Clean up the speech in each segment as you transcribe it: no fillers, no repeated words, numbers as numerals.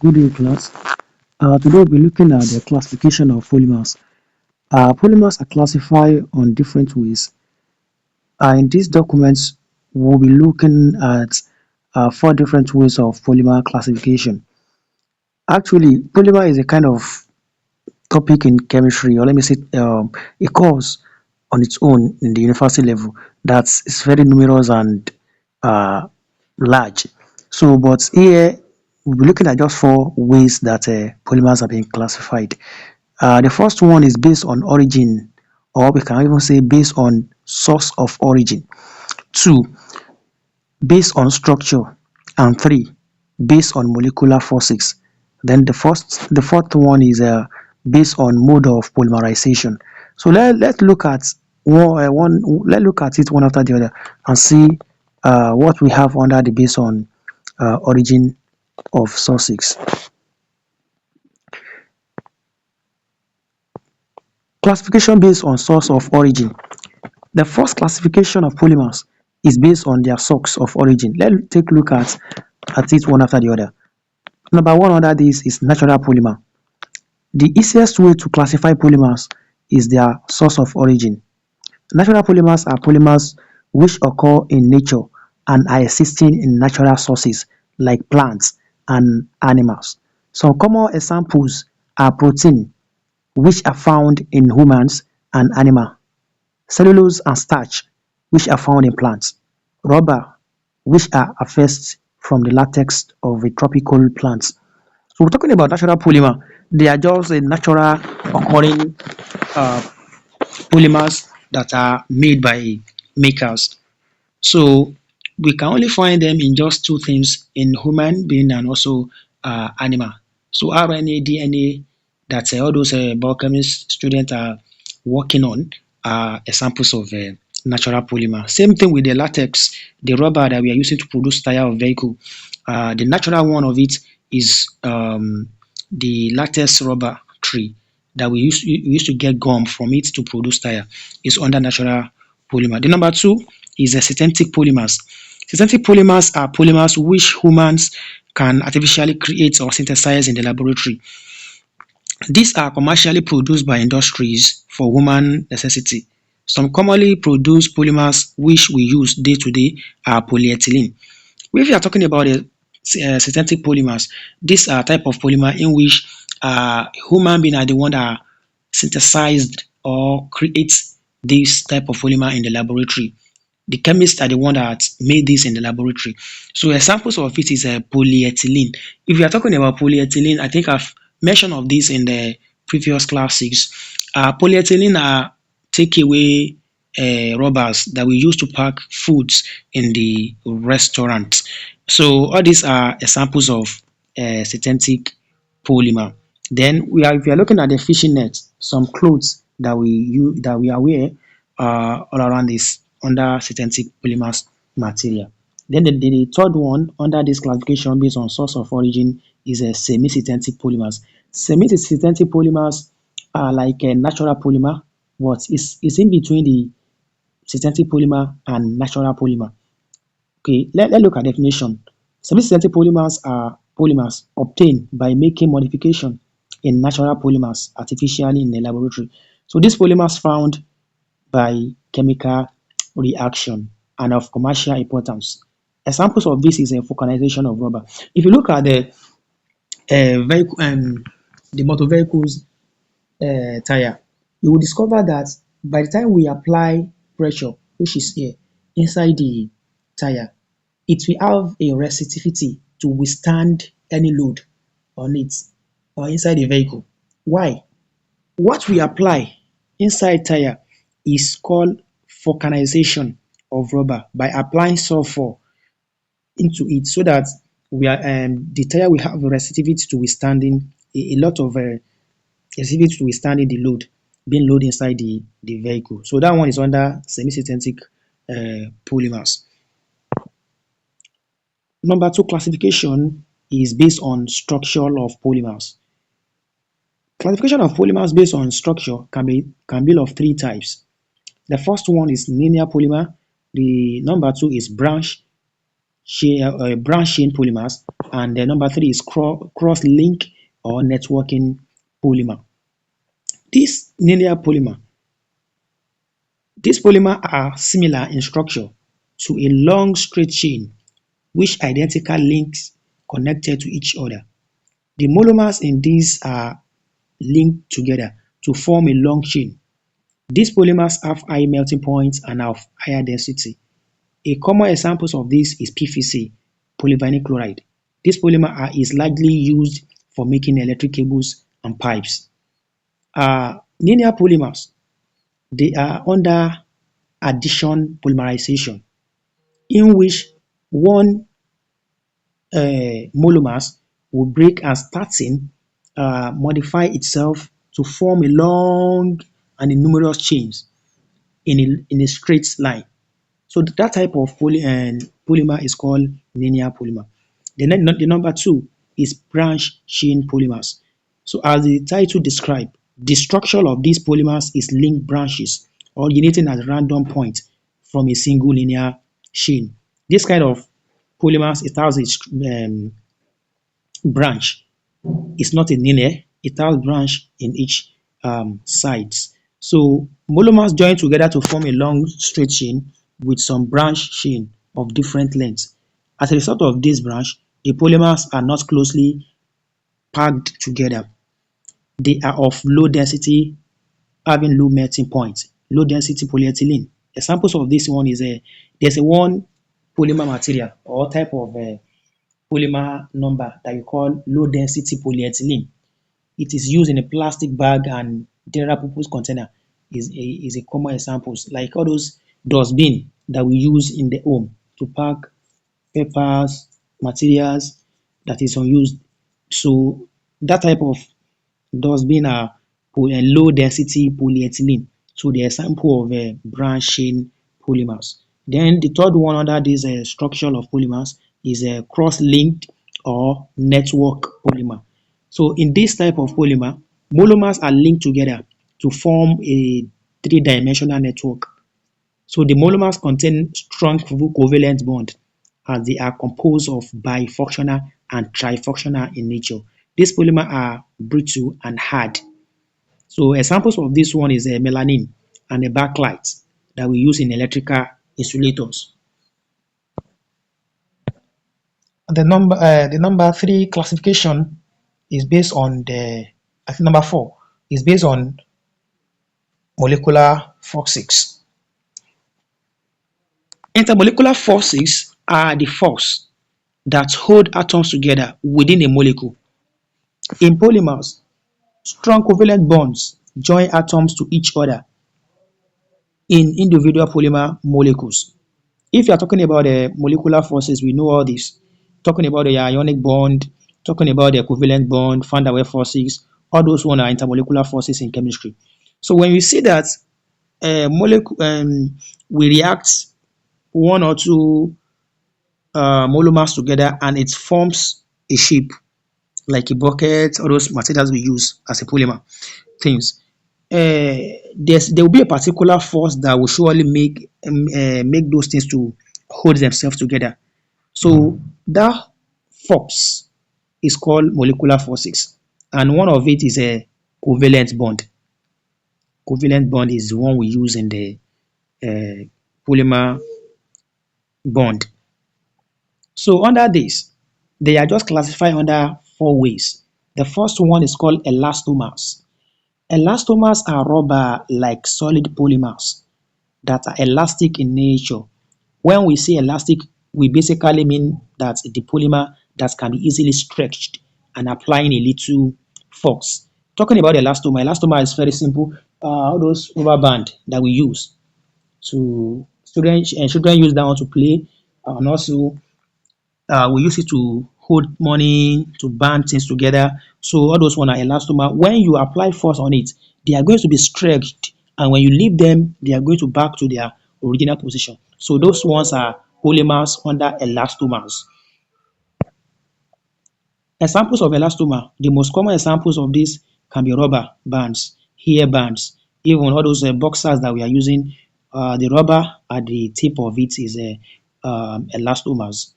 Good day, class. Today we'll be looking at the classification of polymers. Polymers are classified on different ways. In these documents, we'll be looking at four different ways of polymer classification. Actually, polymer is a kind of topic in chemistry, or let me say, a course on its own in the university level that's very numerous and uh, large. So, but here we'll be looking at just four ways that polymers are being classified. The first one is based on origin, or we can even say based on source of origin. Two, based on structure. And three, based on molecular forces. Then the fourth one is based on mode of polymerization. So let's look at let's look at it one after the other and see what we have under the based on origin of sources. Classification based on source of origin. The first classification of polymers is based on their source of origin. Let's take a look at it one after the other. Number one under this is natural polymer. The easiest way to classify polymers is their source of origin. Natural polymers are polymers which occur in nature and are existing in natural sources like plants and animals. Some common examples are protein, which are found in humans and animals; cellulose and starch, which are found in plants; rubber, which are effaced from the latex of a tropical plant. So we're talking about natural polymer. They are just a natural occurring uh, polymers that are made by makers. So we can only find them in just two things, in human being and also animal. So RNA, DNA, that all those biochemist students are working on are examples of natural polymer. Same thing with the latex, the rubber that we are using to produce tire of vehicle. The natural one of it is the latex rubber tree that we used to get gum from it to produce tire. Is under natural polymer. The number two is the synthetic polymers. Synthetic polymers are polymers which humans can artificially create or synthesize in the laboratory. These are commercially produced by industries for human necessity. Some commonly produced polymers which we use day to day are polyethylene. If you are talking about the synthetic polymers, these are type of polymer in which human being are the one that synthesized or creates this type of polymer in the laboratory. The chemists are the one that made this in the laboratory. So examples of it is polyethylene. If you are talking about polyethylene, I think I've mentioned of this in the previous classes. Polyethylene are takeaway rubbers that we use to pack foods in the restaurant. So all these are examples of synthetic polymer. Then if you are looking at the fishing net, some clothes that we are wear all around this under synthetic polymers material. Then the third one under this classification based on source of origin is a semi-synthetic polymers. Semi-synthetic polymers are like a natural polymer, but it's in between the synthetic polymer and natural polymer. Okay, let's look at definition. Semi-synthetic polymers are polymers obtained by making modification in natural polymers artificially in a laboratory. So these polymers found by chemical reaction and of commercial importance. Examples of this is a vulcanization of rubber. If you look at vehicle, the motor vehicles tire, you will discover that by the time we apply pressure, which is here, inside the tire, it will have a resistivity to withstand any load on it or inside the vehicle. Why? What we apply inside tire is called vulcanization of rubber by applying sulfur into it so that we are the tire will have resistivity to withstanding a lot of resistivity to withstanding the load being loaded inside the vehicle. So that one is under semi-synthetic polymers. Number two classification is based on structure of polymers. Classification of polymers based on structure can be of three types. The first one is linear polymer. The number two is branch chain polymers, And number three is cross-link or networking polymer. This linear polymer, these polymers are similar in structure to a long straight chain which identical links connected to each other. The monomers in these are linked together to form a long chain. These polymers have high melting points and have higher density. A common example of this is PVC, polyvinyl chloride. This polymer is largely used for making electric cables and pipes. Linear polymers, they are under addition polymerization, in which one monomers will break and starting modify itself to form a long and a numerous chains in a straight line. So that type of polymer is called linear polymer. The number two is branch chain polymers. So as the title describe, the structure of these polymers is linked branches originating at random points from a single linear chain. This kind of polymers, it has a branch. It's not a linear, it has branch in each sides. So monomers join together to form a long straight chain with some branch chain of different lengths. As a result of this branch, the polymers are not closely packed together. They are of low density, having low melting point, low density polyethylene. Examples of this one is there's a one polymer material or type of polymer number that you call low density polyethylene. It is used in a plastic bag and general purpose container is a common examples like all those dustbin that we use in the home to pack papers, materials that is unused. So that type of dustbin are low density polyethylene. So the example of branch chain polymers. Then the third one under this structure of polymers is a cross-linked or network polymer. So in this type of polymer, monomers are linked together to form a three-dimensional network. So the monomers contain strong covalent bond as they are composed of bifunctional and trifunctional in nature. These polymers are brittle and hard. So examples of this one is a melanin and a backlight that we use in electrical insulators. The number three classification is based on I think number four is based on molecular forces. Intermolecular forces are the force that hold atoms together within a molecule. In polymers, strong covalent bonds join atoms to each other in individual polymer molecules. If you are talking about the molecular forces, we know all this. Talking about the ionic bond, talking about the covalent bond, van der Waals forces, all those one are intermolecular forces in chemistry. So when you see that molecule, we react one or two monomers together and it forms a shape like a bucket, all those materials we use as a polymer things. There will be a particular force that will surely make those things to hold themselves together. So that force is called molecular forces, and one of it is a covalent bond. Covalent bond is the one we use in the polymer bond. So under this, they are just classified under four ways. The first one is called elastomers. Elastomers are rubber-like solid polymers that are elastic in nature. When we say elastic, we basically mean that the polymer that can be easily stretched and applying a little force. Talking about elastomer is very simple. All those rubber band that we use to children use that one to play, and also we use it to hold money, to band things together. So all those one are elastomer. When you apply force on it, they are going to be stretched, and when you leave them, they are going to back to their original position. So those ones are polymers under elastomers. Examples of elastomer, the most common examples of this can be rubber bands, hair bands, even all those boxers that we are using. The rubber at the tip of it is elastomers.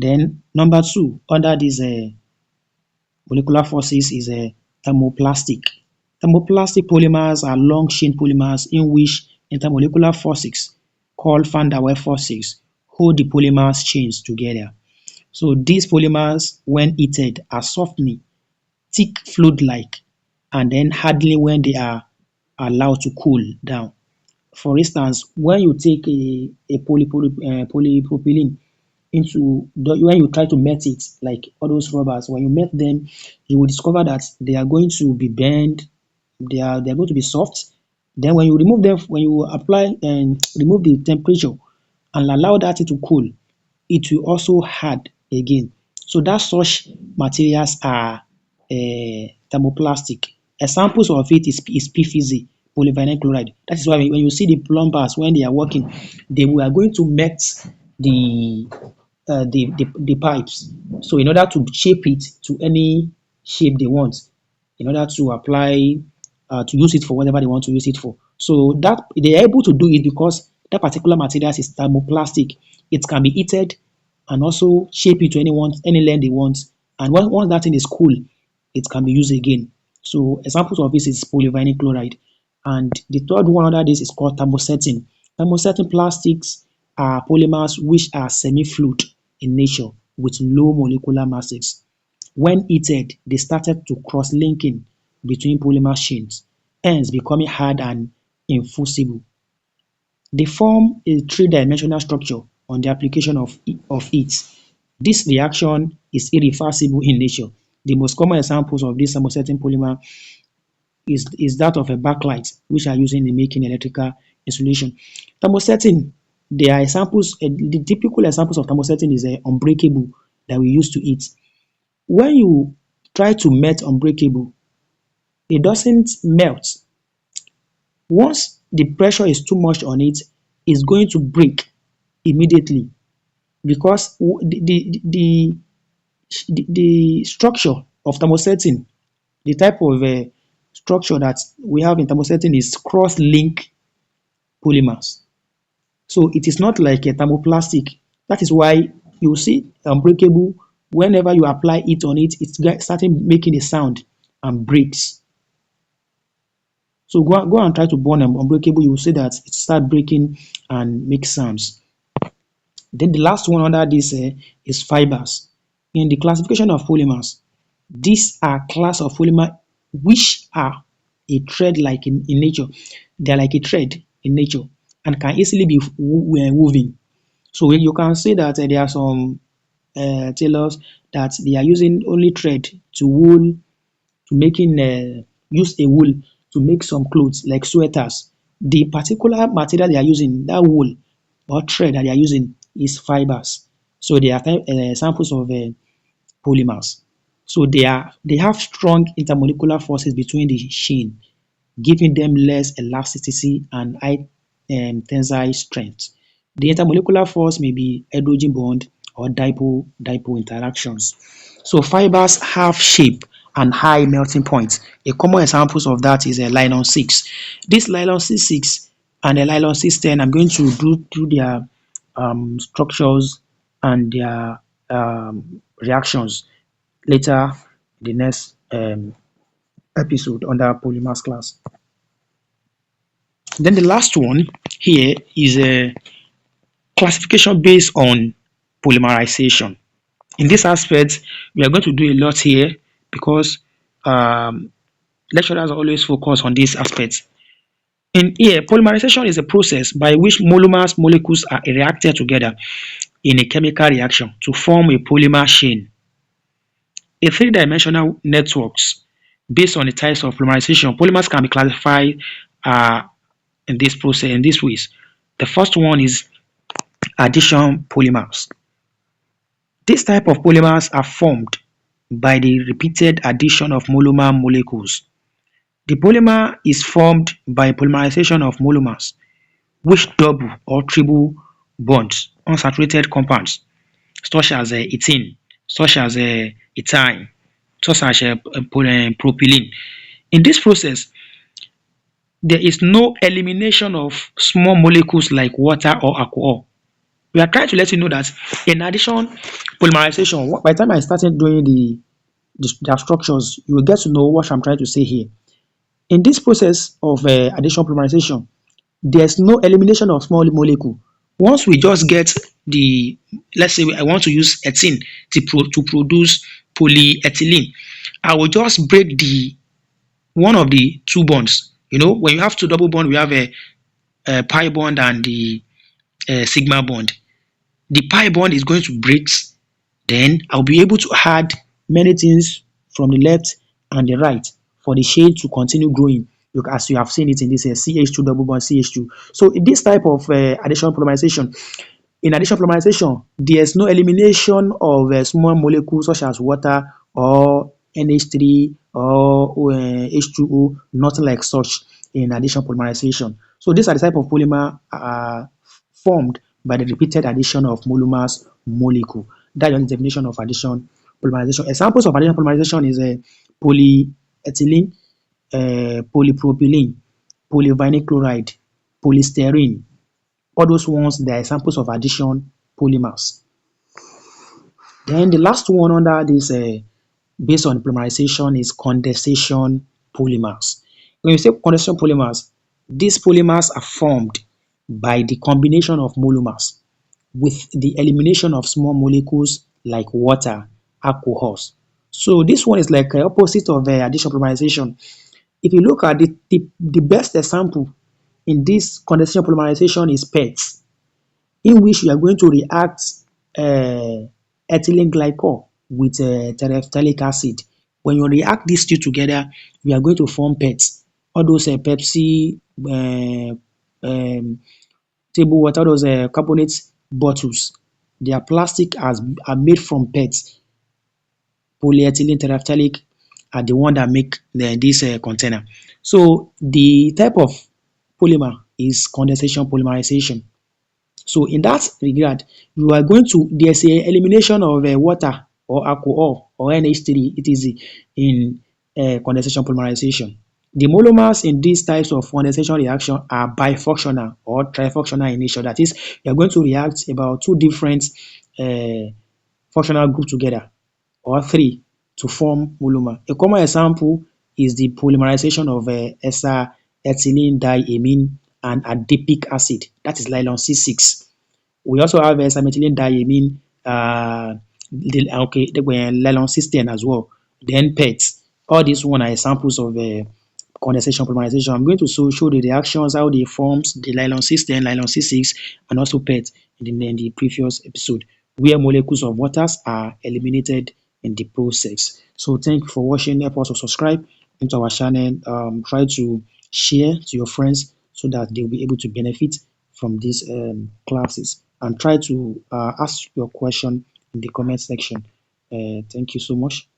Then number two under this molecular forces is thermoplastic. Thermoplastic polymers are long chain polymers in which intermolecular forces called van der Waals forces hold the polymers chains together. So these polymers, when heated, are softening, thick fluid-like, and then hardening when they are allowed to cool down. For instance, when you take a polypropylene into when you try to melt it, like all those rubbers, when you melt them, you will discover that they are going to be bent, they are going to be soft. Then when you remove them, when you apply and remove the temperature and allow that to cool, it will also hard again. So that such materials are thermoplastic. Examples of it is PVC, polyvinyl chloride. That is why when you see the plumbers when they are working, they are going to melt the the pipes. So in order to shape it to any shape they want, in order to apply to use it for whatever they want to use it for. So that they are able to do it because that particular material is thermoplastic. It can be heated and also shape it to any length they want. And once that thing is cool, it can be used again. So examples of this is polyvinyl chloride. And the third one under this is called thermosetting. Thermosetting plastics are polymers which are semi-fluid in nature with low molecular masses. When heated, they started to cross-linking between polymer chains, hence becoming hard and infusible. They form a three-dimensional structure on the application of heat. This reaction is irreversible in nature. The most common examples of this thermosetting polymer is that of a backlight, which are used in making electrical insulation. Thermosetting, there are examples, the typical examples of thermosetting is unbreakable that we use to eat. When you try to melt unbreakable, it doesn't melt. Once the pressure is too much on it, it's going to break immediately because the structure of thermosetting, the type of structure that we have in thermosetting is cross-link polymers. So it is not like a thermoplastic. That is why you see unbreakable, whenever you apply it on it, it's starting making a sound and breaks. So go and try to burn unbreakable, you will see that it start breaking and make sounds. Then the last one under this is fibers. In the classification of polymers, these are class of polymer which are a thread like in nature. They are like a thread in nature and can easily be woven. So you can see that there are some tailors that they are using only thread to wool to making use a wool to make some clothes like sweaters. The particular material they are using, that wool or thread that they are using is fibers. So they are examples of polymers. So they have strong intermolecular forces between the chain, giving them less elasticity and high tensile strength. The intermolecular force may be hydrogen bond or dipole interactions. So fibers have shape and high melting point. A common examples of that is a nylon 6. This nylon C6 and a nylon C10, I'm going to do through their structures and their reactions later in the next episode under polymers class. Then the last one here is a classification based on polymerization. In this aspect, we are going to do a lot here because um, lecturers always focus on this aspect. In here, polymerization is a process by which monomers molecules are reacted together in a chemical reaction to form a polymer chain. A three-dimensional networks based on the types of polymerization, polymers can be classified uh, in this process in these ways. The first one is addition polymers. This type of polymers are formed by the repeated addition of monomer molecules. The polymer is formed by polymerization of monomers which double or triple bonds unsaturated compounds such as ethene, such as ethine, such as propylene. In this process, there is no elimination of small molecules like water or alcohol. We are trying to let you know that in addition polymerization, by the time I started doing their structures, you will get to know what I'm trying to say here. In this process of addition polymerization, there's no elimination of small molecule. Once we just get the, let's say I want to use ethene to produce polyethylene, I will just break the one of the two bonds. You know, when you have two double bond, we have a pi bond and the sigma bond. The pi bond is going to break, then I'll be able to add many things from the left and the right for the shade to continue growing. Look, as you have seen it in this CH2 double bond CH2. So in this type of additional polymerization, in addition polymerization, there's no elimination of small molecules such as water or NH3 or H2O, nothing like such in addition polymerization. So these are the type of polymer formed by the repeated addition of monomers molecule. That's the definition of addition polymerization. Examples of addition polymerization is polyethylene, polypropylene, polyvinyl chloride, polystyrene. All those ones, they are examples of addition polymers. Then the last one under this based on polymerization is condensation polymers. When you say condensation polymers, these polymers are formed by the combination of monomers with the elimination of small molecules like water, alcohols. So this one is like opposite of addition polymerization. If you look at the best example in this condensation polymerization is PET, in which you are going to react ethylene glycol with terephthalic acid. When you react these two together, we are going to form PET. All those Pepsi, table water, all those carbonate bottles, their plastic are made from PET. Polyethylene terephthalic are the one that make this container. So the type of polymer is condensation polymerization. So in that regard, you are going to, there's a elimination of water or alcohol or NH3 etc. in condensation polymerization. The monomers in these types of condensation reaction are bifunctional or trifunctional in nature. That is, you are going to react about two different uh, functional groups together or three to form monomer. A common example is the polymerization of ester ethylene diamine and adipic acid, that is nylon C6. We also have methylene diamine, okay, they were nylon cysteine as well. Then PET. All these one are examples of condensation polymerization. I'm going to show the reactions, how they forms the nylon cysteine, nylon C6, and also PET in the previous episode, where molecules of waters are eliminated in the process. So thank you for watching. Help us to subscribe into our channel. Try to share to your friends so that they'll be able to benefit from these classes, and try to ask your question in the comment section. Thank you so much.